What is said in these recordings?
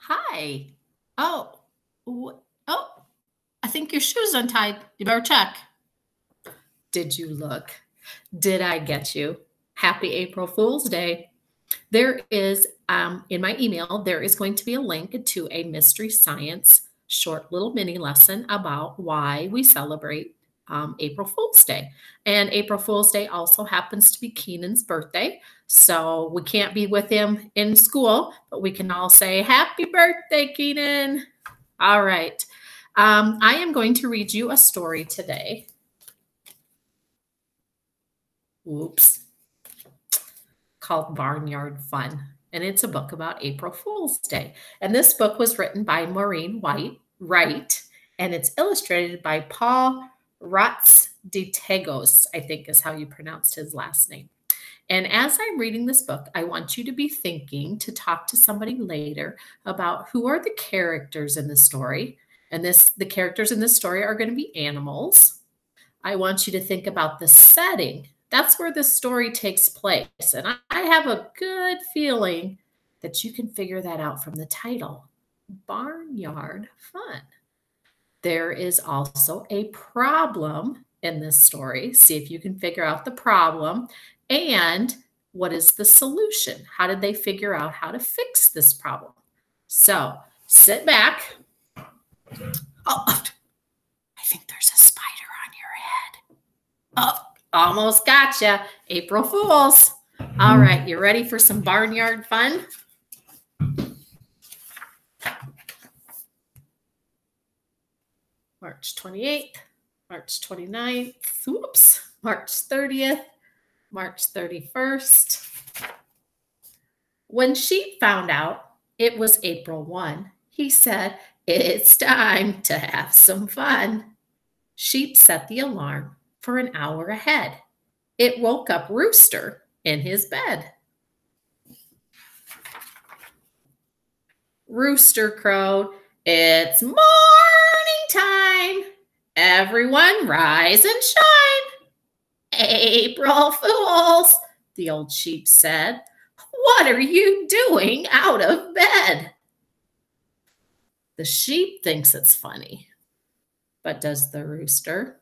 Hi. Oh, oh, I think your shoe's untied. You better check. Did you look? Did I get you? Happy April Fool's Day. There is, in my email, there is going to be a link to a Mystery Science short little mini lesson about why we celebrate April Fool's Day. And April Fool's Day also happens to be Keenan's birthday. So we can't be with him in school, but we can all say, Happy birthday, Keenan. All right. I am going to read you a story today. Whoops. Called Barnyard Fun. And it's a book about April Fool's Day. And this book was written by Maureen Wright, and it's illustrated by Paul Ratsditegos, I think is how you pronounced his last name. And as I'm reading this book, I want you to be thinking to talk to somebody later about who are the characters in the story. And the characters in this story are going to be animals. I want you to think about the setting. That's where the story takes place. And I have a good feeling that you can figure that out from the title, Barnyard Fun. There is also a problem in this story. See if you can figure out the problem and what is the solution? How did they figure out how to fix this problem? So sit back. Oh, I think there's a spider on your head. Oh, almost gotcha. April Fools. All right, you ready for some barnyard fun? March 28th, March 29th, whoops, March 30th, March 31st. When Sheep found out it was April 1, he said, It's time to have some fun. Sheep set the alarm for an hour ahead. It woke up Rooster in his bed. Rooster crowed, It's morning time. Everyone rise and shine. April Fools, the old sheep said. What are you doing out of bed? The sheep thinks it's funny, but does the rooster?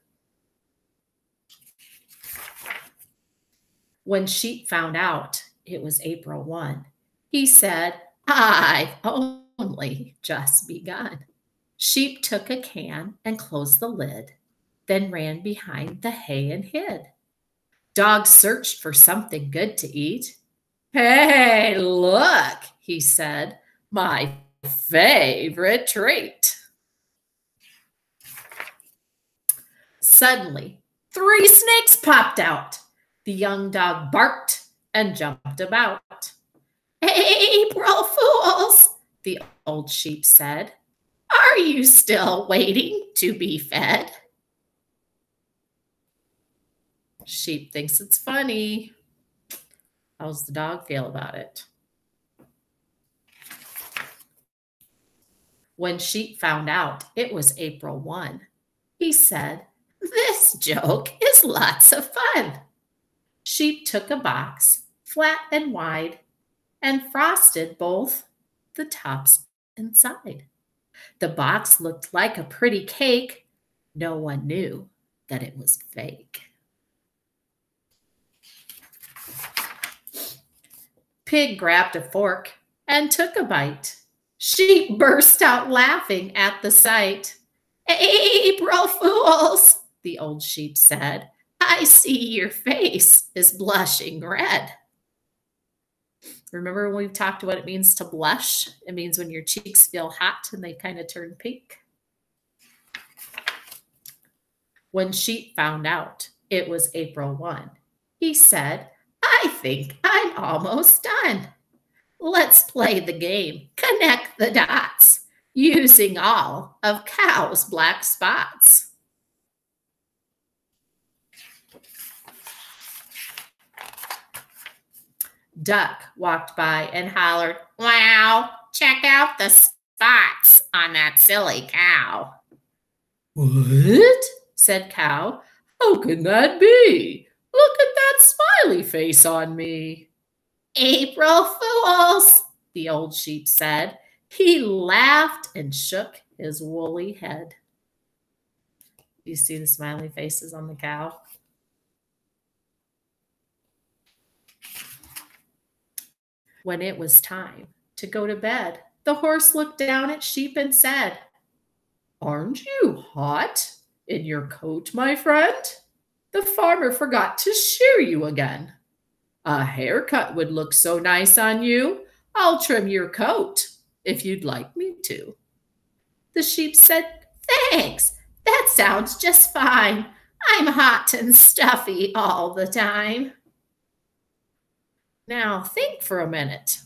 When Sheep found out it was April 1, he said, I've only just begun. Sheep took a can and closed the lid, then ran behind the hay and hid. Dog searched for something good to eat. Hey, look, he said, my favorite treat. Suddenly, 3 snakes popped out. The young dog barked and jumped about. April Fools, the old sheep said. Are you still waiting to be fed? Sheep thinks it's funny. How's the dog feel about it? When Sheep found out it was April 1, he said, This joke is lots of fun. Sheep took a box, flat and wide, and frosted both the tops inside. The box looked like a pretty cake. No one knew that it was fake. Pig grabbed a fork and took a bite. Sheep burst out laughing at the sight. April Fools, the old sheep said. I see your face is blushing red. Remember when we've talked what it means to blush? It means when your cheeks feel hot and they kind of turn pink. When Sheep found out it was April 1, he said, I think I'm almost done. Let's play the game, connect the dots, using all of Cow's black spots. Duck walked by and hollered, Wow, check out the spots on that silly cow. What? Said Cow. How can that be? Look at that smiley face on me. April Fools, the old sheep said. He laughed and shook his woolly head. You see the smiley faces on the cow? When it was time to go to bed, the horse looked down at Sheep and said, "Aren't you hot in your coat, my friend? The farmer forgot to shear you again. A haircut would look so nice on you. I'll trim your coat if you'd like me to." The sheep said, "Thanks, that sounds just fine. I'm hot and stuffy all the time." Now think for a minute.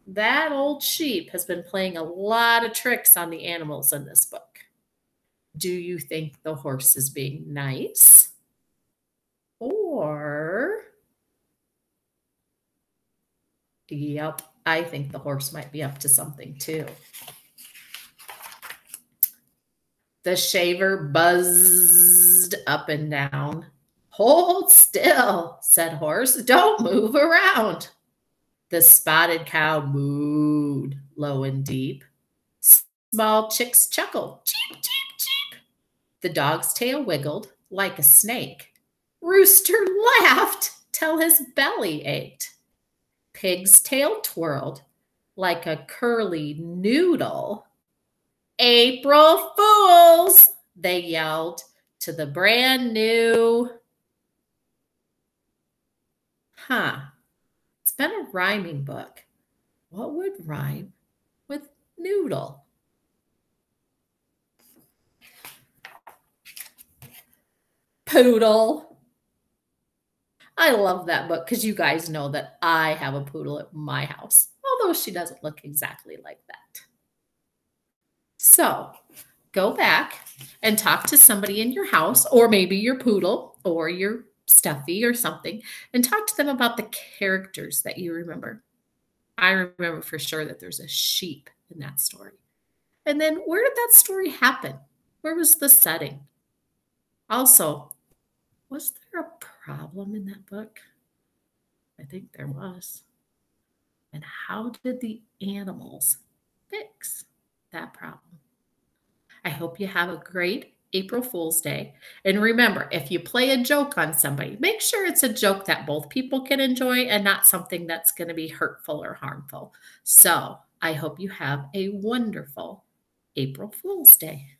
That old sheep has been playing a lot of tricks on the animals in this book. Do you think the horse is being nice? Or, yep, I think the horse might be up to something too. The shaver buzzed up and down. "Hold still," said Horse. "Don't move around." The spotted cow mooed low and deep. Small chicks chuckled, "Cheep, cheep, cheep." The dog's tail wiggled like a snake. Rooster laughed till his belly ached. Pig's tail twirled like a curly noodle. "April Fools!" they yelled to the brand new. It's been a rhyming book. What would rhyme with noodle? Poodle. I love that book because you guys know that I have a poodle at my house, although she doesn't look exactly like that. So go back and talk to somebody in your house, or maybe your poodle or your stuffy or something, and talk to them about the characters that you remember. I remember for sure that there's a sheep in that story. And then where did that story happen? Where was the setting? Also, was there a problem in that book? I think there was. And how did the animals fix that problem? I hope you have a great April Fool's Day. And remember, if you play a joke on somebody, make sure it's a joke that both people can enjoy and not something that's going to be hurtful or harmful. So I hope you have a wonderful April Fool's Day.